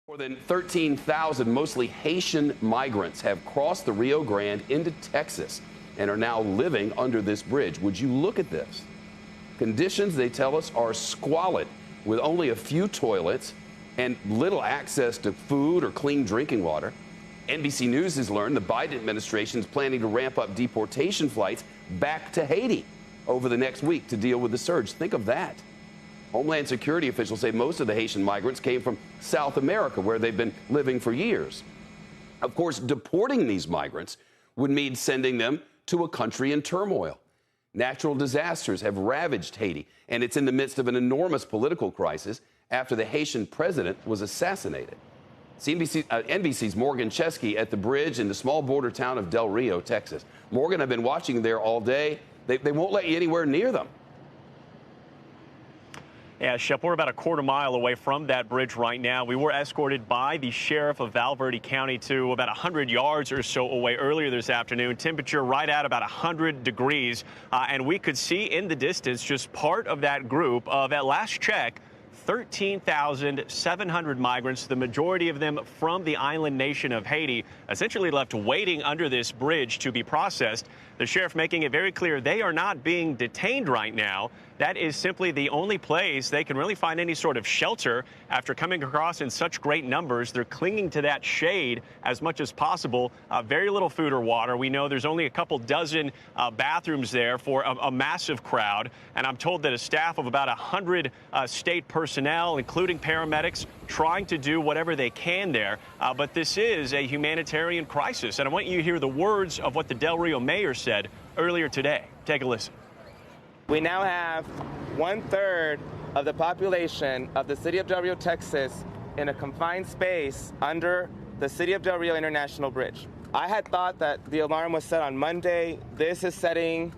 More than 13,000 mostly Haitian migrants have crossed the Rio Grande into Texas and are now living under this bridge. Would you look at this? Conditions, they tell us, are squalid, with only a few toilets and little access to food or clean drinking water. NBC News has learned the Biden administration is planning to ramp up deportation flights back to Haiti over the next week to deal with the surge. Think of that. Homeland Security officials say most of the Haitian migrants came from South America, where they've been living for years. Of course, deporting these migrants would mean sending them to a country in turmoil. Natural disasters have ravaged Haiti, and it's in the midst of an enormous political crisis after the Haitian president was assassinated. NBC's Morgan Chesky at the bridge in the small border town of Del Rio, Texas. Morgan, I've been watching there all day. They won't let you anywhere near them. Yeah, Shep, we're about a quarter mile away from that bridge right now. We were escorted by the sheriff of Val Verde County to about 100 yards or so away earlier this afternoon. Temperature right at about 100 degrees. And we could see in the distance just part of that group of, at last check, 13,700 migrants, the majority of them from the island nation of Haiti, essentially left waiting under this bridge to be processed. The sheriff making it very clear they are not being detained right now. That is simply the only place they can really find any sort of shelter after coming across in such great numbers. They're clinging to that shade as much as possible. Very little food or water. We know there's only a couple dozen bathrooms there for a massive crowd. And I'm told that a staff of about 100 state personnel, including paramedics, trying to do whatever they can there. But this is a humanitarian crisis. And I want you to hear the words of what the Del Rio mayor said earlier today. Take a listen. We now have 1/3 of the population of the city of Del Rio, Texas, in a confined space under the City of Del Rio International Bridge. I had thought that the alarm was set on Monday. This is setting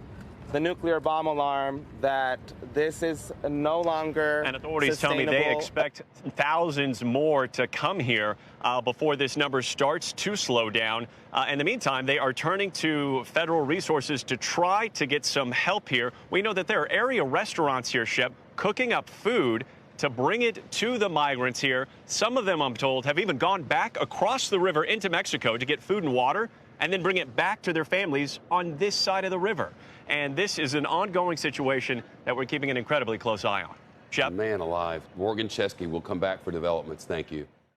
the nuclear bomb alarm that this is no longer And authorities tell me they expect thousands more to come here before this number starts to slow down. In the meantime, they are turning to federal resources to try to get some help here. We know that there are area restaurants here, Shep, cooking up food to bring it to the migrants here. Some of them, I'm told, have even gone back across the river into Mexico to get food and water and then bring it back to their families on this side of the river. And this is an ongoing situation that we're keeping an incredibly close eye on. Shep? Man alive. Morgan Chesky will come back for developments. Thank you.